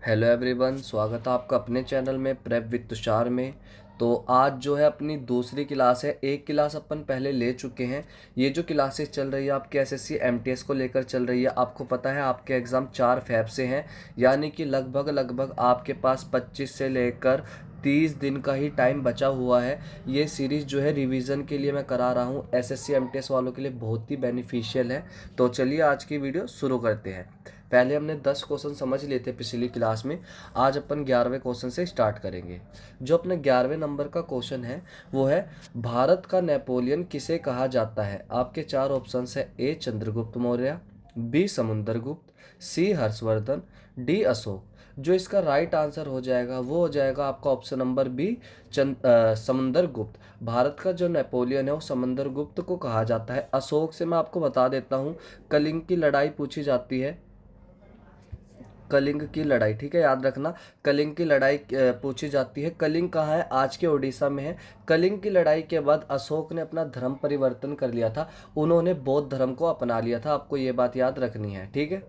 Hello everyone, स्वागत है आपका अपने चैनल में प्रेप विद तुषार में। तो आज जो है अपनी दूसरी क्लास है। एक क्लास अपन पहले ले चुके हैं। ये जो क्लासेस चल रही है आपके एसएससी एमटीएस को लेकर चल रही है। आपको पता है आपके एग्ज़ाम 4 फेब से हैं, यानी कि लगभग आपके पास 25 से लेकर 30 दिन का ही टाइम बचा हुआ है। ये सीरीज़ जो है रिवीजन के लिए मैं करा रहा हूँ, एसएससी एमटीएस वालों के लिए बहुत ही बेनिफिशियल है। तो चलिए आज की वीडियो शुरू करते हैं। पहले हमने 10 क्वेश्चन समझ लिए थे पिछली क्लास में। आज अपन 11वें क्वेश्चन से स्टार्ट करेंगे। जो अपने 11वें नंबर का क्वेश्चन है वो है, भारत का नेपोलियन किसे कहा जाता है। आपके 4 ऑप्शन है, ए चंद्रगुप्त मौर्य, बी समुद्रगुप्त, सी हर्षवर्धन, डी अशोक। जो इसका राइट आंसर हो जाएगा वो हो जाएगा आपका option number B Samudragupta. Bharat का जो नेपोलियन है वो समुद्रगुप्त को कहा जाता है। अशोक से मैं आपको बता देता हूँ, कलिंग की लड़ाई पूछी जाती है। कलिंग की लड़ाई, ठीक है, याद रखना। कलिंग की लड़ाई पूछी जाती है। कलिंग कहाँ है? आज के उड़ीसा में है। कलिंग की लड़ाई के बाद अशोक ने अपना धर्म परिवर्तन कर लिया था। उन्होंने बौद्ध धर्म को अपना लिया था। आपको ये बात याद रखनी है, ठीक है।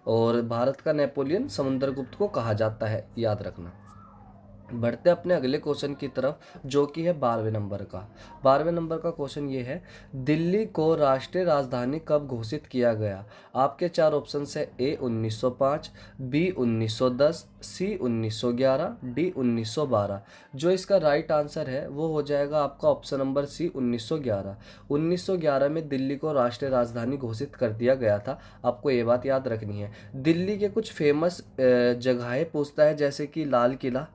और भारत का नेपोलियन समुद्रगुप्त को कहा जाता है, याद रखना। बढ़ते अपने अगले क्वेश्चन की तरफ, जो कि है 12वें नंबर का। 12वें नंबर का क्वेश्चन ये है, दिल्ली को राष्ट्रीय राजधानी कब घोषित किया गया। आपके 4 ऑप्शन है, ए 1905, बी 1910, सी 1911, डी 1912। जो इसका राइट आंसर है वो हो जाएगा आपका ऑप्शन नंबर सी 1911। 1911 में दिल्ली को राष्ट्रीय राजधानी घोषित कर दिया गया था। आपको ये बात याद रखनी है। दिल्ली के कुछ फेमस जगहें पूछता है, जैसे कि लाल किला।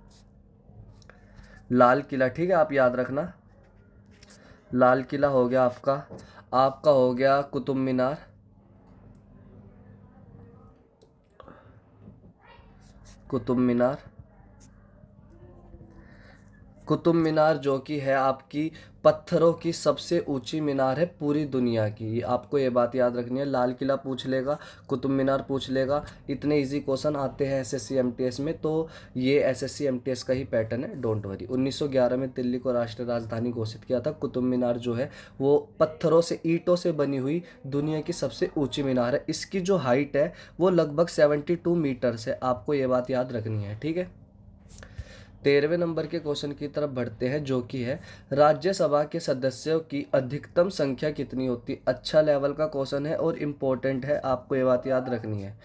लाल किला, ठीक है, आप याद रखना। लाल किला हो गया आपका। आपका हो गया कुतुब मीनार। कुतुब मीनार, कुतुब मीनार जो कि है आपकी पत्थरों की सबसे ऊंची मीनार है पूरी दुनिया की। आपको ये बात याद रखनी है। लाल किला पूछ लेगा, कुतुब मीनार पूछ लेगा। इतने इजी क्वेश्चन आते हैं एसएससी एमटीएस में, तो ये एसएससी एमटीएस का ही पैटर्न है, डोंट वरी। 1911 में दिल्ली को राष्ट्रीय राजधानी घोषित किया था। कुतुब मीनार जो है वो पत्थरों से, ईंटों से बनी हुई दुनिया की सबसे ऊँची मीनार है। इसकी जो हाइट है वो लगभग 72 मीटर्स है। आपको ये बात याद रखनी है, ठीक है। 13वें नंबर के क्वेश्चन की तरफ बढ़ते हैं, जो कि है, राज्यसभा के सदस्यों की अधिकतम संख्या कितनी होती। अच्छा लेवल का क्वेश्चन है और इम्पोर्टेंट है, आपको ये बात याद रखनी है।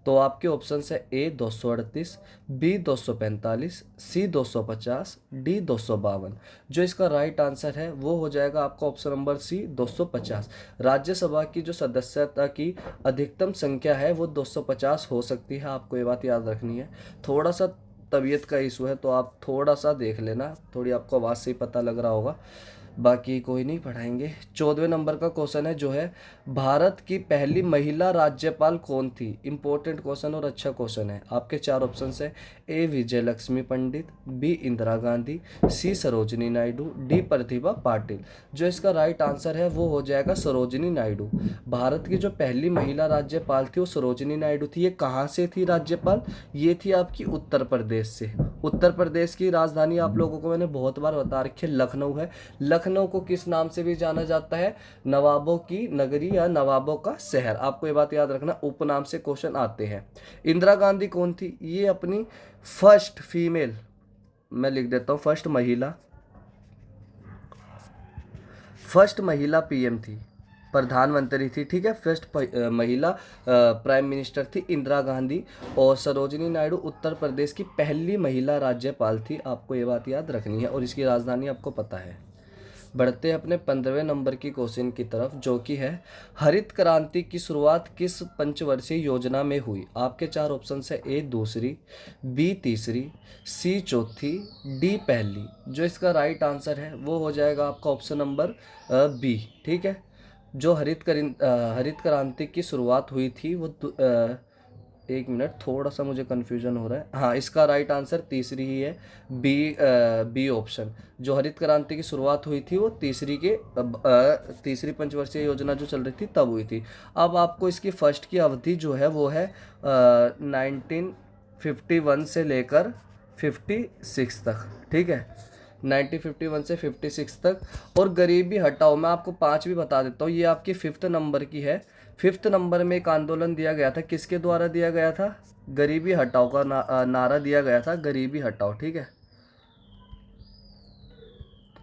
तो आपके ऑप्शन है, ए 238, बी 245, सी 250, डी 252। जो इसका राइट आंसर है वो हो जाएगा आपका ऑप्शन नंबर सी 250। राज्यसभा की जो सदस्यता की अधिकतम संख्या है वो 250 हो सकती है। आपको ये बात याद रखनी है। थोड़ा सा तबीयत का इशू है तो आप थोड़ा सा देख लेना, थोड़ी आपको आवाज़ से ही पता लग रहा होगा, बाकी कोई नहीं, पढ़ाएंगे। 14वें नंबर का क्वेश्चन है, जो है, भारत की पहली महिला राज्यपाल कौन थी। इंपॉर्टेंट क्वेश्चन और अच्छा क्वेश्चन है। आपके 4 ऑप्शन है, ए विजय लक्ष्मी पंडित, बी इंदिरा गांधी, सी सरोजिनी नायडू, डी प्रतिभा पाटिल। जो इसका राइट आंसर है वो हो जाएगा सरोजिनी नायडू। भारत की जो पहली महिला राज्यपाल थी वो सरोजिनी नायडू थी। ये कहाँ से थी राज्यपाल? ये थी आपकी उत्तर प्रदेश से। उत्तर प्रदेश की राजधानी आप लोगों को मैंने बहुत बार बता रखी है, लखनऊ है। लखनऊ को किस नाम से भी जाना जाता है? नवाबों की नगरी या नवाबों का शहर। आपको ये बात याद रखना, उपनाम से क्वेश्चन आते हैं। इंदिरा गांधी कौन थी? ये अपनी फर्स्ट फीमेल, मैं लिख देता हूँ, फर्स्ट महिला पीएम थी, प्रधानमंत्री थी, ठीक है। फर्स्ट महिला प्राइम मिनिस्टर थी इंदिरा गांधी। और सरोजिनी नायडू उत्तर प्रदेश की पहली महिला राज्यपाल थी। आपको ये बात याद रखनी है और इसकी राजधानी आपको पता है। बढ़ते हैं अपने 15वें नंबर की क्वेश्चन की तरफ, जो कि है, हरित क्रांति की शुरुआत किस पंचवर्षीय योजना में हुई। आपके 4 ऑप्शन है, ए दूसरी, बी तीसरी, सी चौथी, डी पहली। जो इसका राइट आंसर है वो हो जाएगा आपका ऑप्शन नंबर बी, ठीक है। जो हरित क्रांति की शुरुआत हुई थी वो एक मिनट, थोड़ा सा मुझे कन्फ्यूजन हो रहा है। हाँ, इसका राइट आंसर तीसरी ही है, बी ऑप्शन। जो हरित क्रांति की शुरुआत हुई थी वो तीसरी पंचवर्षीय योजना जो चल रही थी तब हुई थी। अब आपको इसकी फर्स्ट की अवधि जो है वो है 1951 से लेकर 56 तक, ठीक है। 1951 से 56 तक। और गरीबी हटाओ, मैं आपको 5 भी बता देता हूँ, ये आपकी 5th नंबर की है। 5th नंबर में एक आंदोलन दिया गया था, किसके द्वारा दिया गया था? गरीबी हटाओ का नारा दिया गया था, गरीबी हटाओ, ठीक है,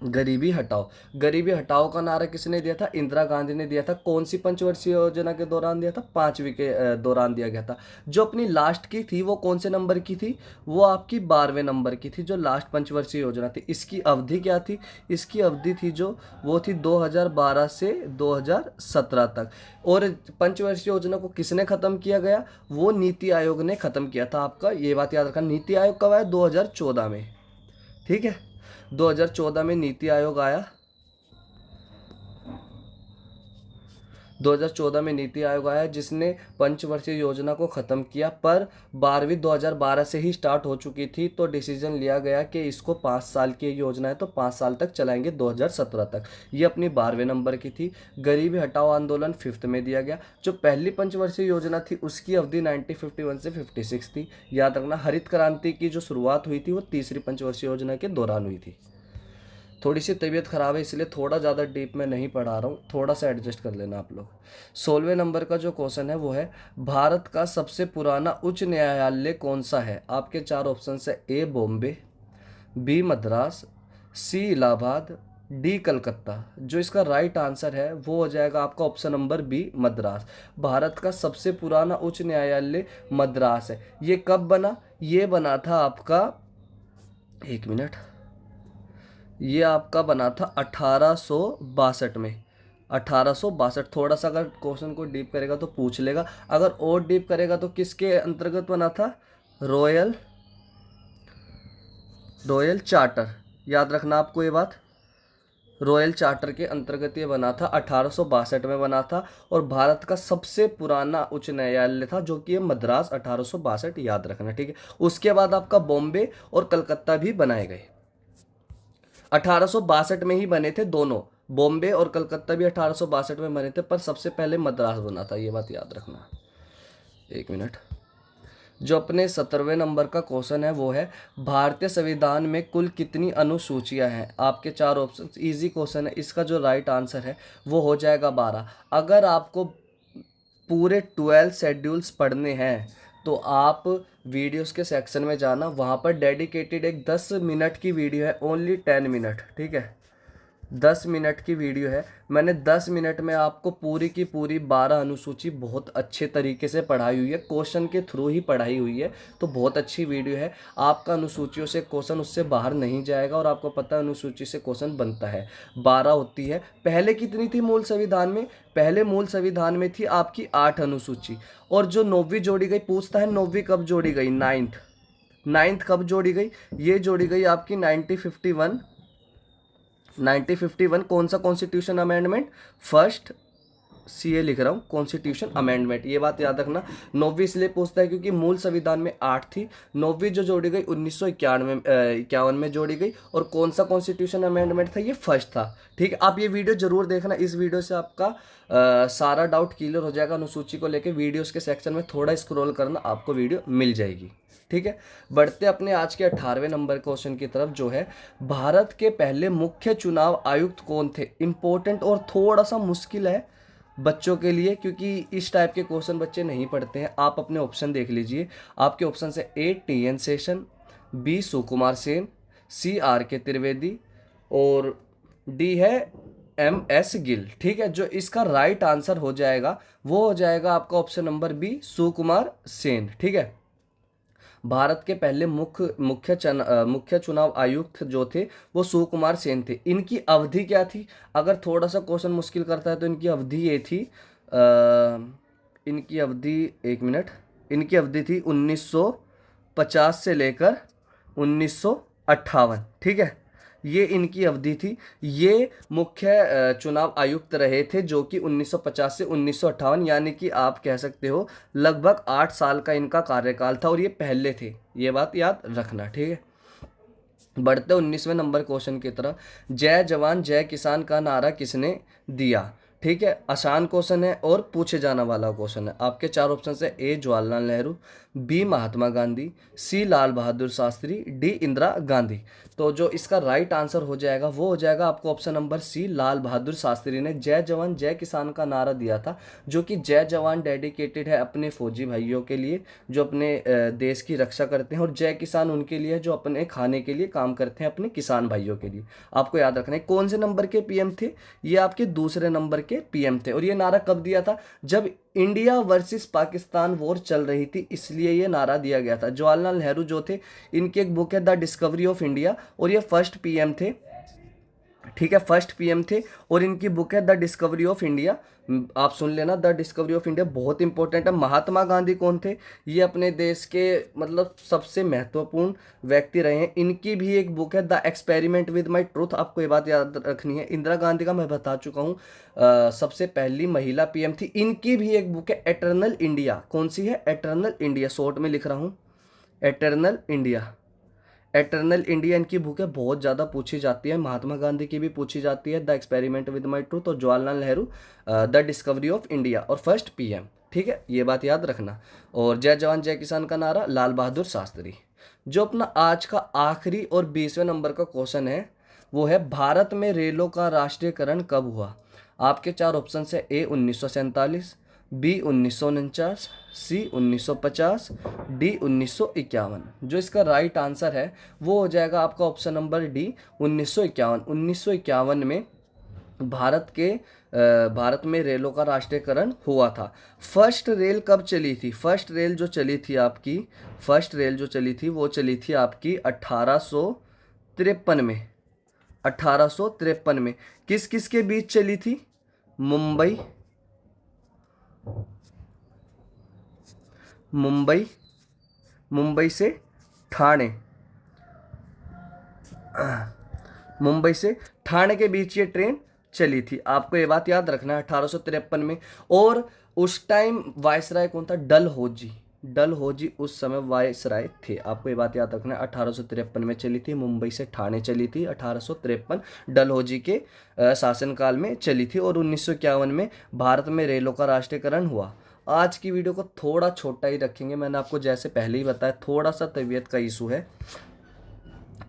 गरीबी हटाओ। गरीबी हटाओ का नारा किसने दिया था? इंदिरा गांधी ने दिया था। कौन सी पंचवर्षीय योजना के दौरान दिया था? 5वीं के दौरान दिया गया था। जो अपनी लास्ट की थी वो कौन से नंबर की थी? वो आपकी 12वें नंबर की थी, जो लास्ट पंचवर्षीय योजना थी। इसकी अवधि क्या थी? इसकी अवधि थी जो वो थी 2012 से 2017 तक। और पंचवर्षीय योजना को किसने खत्म किया गया? वो नीति आयोग ने खत्म किया था। आपका ये बात याद रखना। नीति आयोग कब आया? 2014 में, ठीक है, 2014 में नीति आयोग आया। 2014 में नीति आयोग आया जिसने पंचवर्षीय योजना को ख़त्म किया, पर 12वीं 2012 से ही स्टार्ट हो चुकी थी। तो डिसीजन लिया गया कि इसको 5 साल की योजना है तो 5 साल तक चलाएंगे, 2017 तक। ये अपनी 12वें नंबर की थी। गरीबी हटाओ आंदोलन 5th में दिया गया। जो पहली पंचवर्षीय योजना थी उसकी अवधि 1951 से 56 थी। याद रखना, हरित क्रांति की जो शुरुआत हुई थी वो तीसरी पंचवर्षीय योजना के दौरान हुई थी। थोड़ी सी तबीयत ख़राब है इसलिए थोड़ा ज़्यादा डीप में नहीं पढ़ा रहा हूँ, थोड़ा सा एडजस्ट कर लेना आप लोग। 16वें नंबर का जो क्वेश्चन है वो है, भारत का सबसे पुराना उच्च न्यायालय कौन सा है? आपके 4 ऑप्शन है। A Bombay, B Madras, C Allahabad, D Calcutta. जो इसका राइट आंसर है वो हो जाएगा आपका option number B, Madras. Bharat का सबसे पुराना उच्च न्यायालय मद्रास है। ये कब बना? ये बना था आपका, एक मिनट, ये आपका बना था 1862 में। 1862। थोड़ा सा अगर क्वेश्चन को डीप करेगा तो पूछ लेगा, अगर और डीप करेगा तो किसके अंतर्गत बना था? Royal royal charter. याद रखना आपको ये बात, रॉयल चार्टर के अंतर्गत ये बना था, 1862 में बना था। और भारत का सबसे पुराना उच्च न्यायालय था जो कि ये मद्रास, 1862। याद रखना, ठीक है। उसके बाद आपका बॉम्बे और कलकत्ता भी बनाए गए। 1862 में ही बने थे दोनों, बॉम्बे और कलकत्ता भी 1862 में बने थे, पर सबसे पहले मद्रास बना था। ये बात याद रखना। एक मिनट। जो अपने 17वें नंबर का क्वेश्चन है वो है, भारतीय संविधान में कुल कितनी अनुसूचियां हैं? आपके 4 ऑप्शन, इजी क्वेश्चन है। इसका जो राइट आंसर है वो हो जाएगा 12। अगर आपको पूरे 12 शेड्यूल्स पढ़ने हैं तो आप वीडियोस के सेक्शन में जाना, वहाँ पर डेडिकेटेड एक 10 मिनट की वीडियो है, ओनली 10 मिनट, ठीक है, 10 मिनट की वीडियो है। मैंने 10 मिनट में आपको पूरी की पूरी 12 अनुसूची बहुत अच्छे तरीके से पढ़ाई हुई है, क्वेश्चन के थ्रू ही पढ़ाई हुई है। तो बहुत अच्छी वीडियो है। आपका अनुसूचियों से क्वेश्चन उससे बाहर नहीं जाएगा, और आपको पता है अनुसूची से क्वेश्चन बनता है, 12 होती है। पहले कितनी थी मूल संविधान में? पहले मूल संविधान में थी आपकी 8 अनुसूची। और जो 9वीं जोड़ी गई, पूछता है 9वीं कब जोड़ी गई? 9th कब जोड़ी गई? ये जोड़ी गई आपकी 1951। कौन सा कॉन्स्टिट्यूशन अमेंडमेंट? फर्स्ट, सी ए लिख रहा हूँ, कॉन्स्टिट्यूशन अमेंडमेंट। ये बात याद रखना। 9वीं इसलिए पूछता है क्योंकि मूल संविधान में 8 थी। 9वीं जो जोड़ी गई 1951 में जोड़ी गई। और कौन सा कॉन्स्टिट्यूशन अमेंडमेंट था? ये फर्स्ट था, ठीक है। आप ये वीडियो जरूर देखना, इस वीडियो से आपका सारा डाउट क्लियर हो जाएगा अनुसूची को लेकर। वीडियोस के सेक्शन में थोड़ा स्क्रॉल करना, आपको वीडियो मिल जाएगी, ठीक है। बढ़ते अपने आज के 18वें नंबर क्वेश्चन की तरफ, जो है, भारत के पहले मुख्य चुनाव आयुक्त कौन थे? इंपॉर्टेंट और थोड़ा सा मुश्किल है बच्चों के लिए, क्योंकि इस टाइप के क्वेश्चन बच्चे नहीं पढ़ते हैं। आप अपने ऑप्शन देख लीजिए। आपके ऑप्शन है, A T N Seshan, B Sukumar Sen, C R K Trivedi, और डी है एम एस गिल, ठीक है। जो इसका राइट आंसर हो जाएगा वो हो जाएगा आपका option number B, Sukumar Sen, ठीक है। भारत के पहले मुख्य चुनाव आयुक्त जो थे वो सुकुमार सेन थे। इनकी अवधि क्या थी? अगर थोड़ा सा क्वेश्चन मुश्किल करता है तो इनकी अवधि ये थी, इनकी अवधि, एक मिनट, इनकी अवधि थी 1950 से लेकर 1958, ठीक है। ये इनकी अवधि थी। ये मुख्य चुनाव आयुक्त रहे थे जो कि 1950 से 1958, यानी कि आप कह सकते हो लगभग 8 साल का इनका कार्यकाल था, और ये पहले थे। ये बात याद रखना, ठीक है। बढ़ते 19वें नंबर क्वेश्चन की तरफ। जय जवान जय किसान का नारा किसने दिया? ठीक है, आसान क्वेश्चन है और पूछे जाने वाला क्वेश्चन है। आपके 4 ऑप्शन है, ए जवाहरलाल नेहरू, बी महात्मा गांधी, सी लाल बहादुर शास्त्री, डी इंदिरा गांधी। तो जो इसका राइट आंसर हो जाएगा वो हो जाएगा आपको option number C, Lal Bahadur Shastri ने जय जवान जय किसान का नारा दिया था, जो कि जय जवान डेडिकेटेड है अपने फौजी भाइयों के लिए जो अपने देश की रक्षा करते हैं, और जय किसान उनके लिए जो अपने खाने के लिए काम करते हैं अपने किसान भाइयों के लिए। आपको याद रखना है कौन से नंबर के पीएम थे, ये आपके दूसरे नंबर के पीएम थे। और ये नारा कब दिया था, जब इंडिया वर्सेस पाकिस्तान वॉर चल रही थी, इसलिए ये नारा दिया गया था। जवाहरलाल नेहरू जो थे, इनकी एक बुक है द डिस्कवरी ऑफ इंडिया, और ये फर्स्ट पीएम थे, ठीक है, फर्स्ट पीएम थे, और इनकी बुक है द डिस्कवरी ऑफ इंडिया। आप सुन लेना, द डिस्कवरी ऑफ इंडिया बहुत इंपॉर्टेंट है। महात्मा गांधी कौन थे, ये अपने देश के मतलब सबसे महत्वपूर्ण व्यक्ति रहे हैं। इनकी भी एक बुक है the experiment with my truth, आपको ये बात याद रखनी है। इंदिरा गांधी का मैं बता चुका हूँ, सबसे पहली महिला पीएम थी। इनकी भी एक बुक है एटर्नल इंडिया, कौन सी है, एटर्नल इंडिया, शॉर्ट में लिख रहा हूँ एटर्नल इंडिया। एटर्नल इंडिया इनकी बुक है, बहुत ज़्यादा पूछी जाती है। महात्मा गांधी की भी पूछी जाती है, the experiment with my truth, और Jawaharlal Nehru the discovery of India, और फर्स्ट पीएम, ठीक है, ये बात याद रखना। और जय जवान जय किसान का नारा लाल बहादुर शास्त्री। जो अपना आज का आखिरी और 20वें नंबर का क्वेश्चन है वो है, भारत में रेलों का राष्ट्रीयकरण कब हुआ। आपके चार ऑप्शन है, ए 1947, बी 1949, सी 1950, डी 1951। जो इसका राइट आंसर है वो हो जाएगा आपका ऑप्शन नंबर डी 1951। 1951 में भारत में रेलों का राष्ट्रीयकरण हुआ था। फर्स्ट रेल कब चली थी, फर्स्ट रेल जो चली थी आपकी, फर्स्ट रेल जो चली थी वो चली थी आपकी 1853 में। 1853 में किस किस के बीच चली थी, मुंबई से ठाणे, मुंबई से ठाणे के बीच ये ट्रेन चली थी। आपको ये बात याद रखना है 1853 में। और उस टाइम वायसराय कौन था, डलहौजी उस समय वायसराय थे। आपको ये बात याद रखना है, 1853 में चली थी, मुंबई से ठाणे चली थी 1853, डलहौजी के शासनकाल में चली थी। और 1951 में भारत में रेलों का राष्ट्रीयकरण हुआ। आज की वीडियो को थोड़ा छोटा ही रखेंगे, मैंने आपको जैसे पहले ही बताया थोड़ा सा तबीयत का इशू है,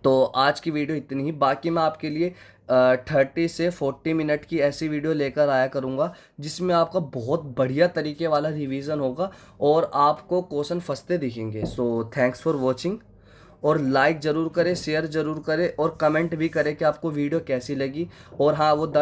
तो आज की वीडियो इतनी ही। बाकी मैं आपके लिए 30 से 40 मिनट की ऐसी वीडियो लेकर आया करूँगा जिसमें आपका बहुत बढ़िया तरीके वाला रिवीजन होगा और आपको क्वेश्चन फंसते दिखेंगे। सो थैंक्स फॉर वॉचिंग, और लाइक ज़रूर करें, शेयर ज़रूर करें, और कमेंट भी करें कि आपको वीडियो कैसी लगी। और हाँ, वो द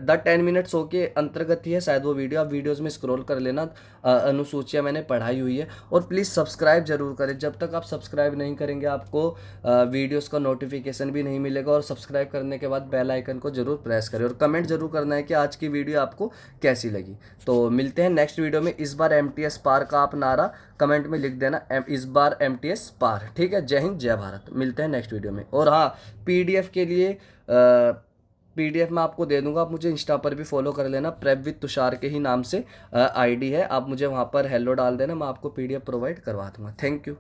10 मिनट शो के अंतर्गत ही है शायद वो वीडियो, आप वीडियोज़ में स्क्रॉल कर लेना, अनुसूचियाँ मैंने पढ़ाई हुई है। और प्लीज़ सब्सक्राइब ज़रूर करें, जब तक आप सब्सक्राइब नहीं करेंगे आपको वीडियोज़ का नोटिफिकेशन भी नहीं मिलेगा। और सब्सक्राइब करने के बाद बेल आइकन को ज़रूर प्रेस करें, और कमेंट ज़रूर करना है कि आज की वीडियो आपको कैसी लगी। तो मिलते हैं नेक्स्ट वीडियो में। इस बार MTS पार का आप नारा कमेंट में लिख देना, इस बार MTS पार, ठीक है। जय हिंद जय भारत, मिलते हैं नेक्स्ट वीडियो में। और हाँ, PDF के लिए PDF मैं आपको दे दूंगा, आप मुझे इंस्टा पर भी फॉलो कर लेना, प्रेप विद तुषार के ही नाम से ID है, आप मुझे वहाँ पर हेलो डाल देना, मैं आपको PDF प्रोवाइड करवा दूंगा। Thank you.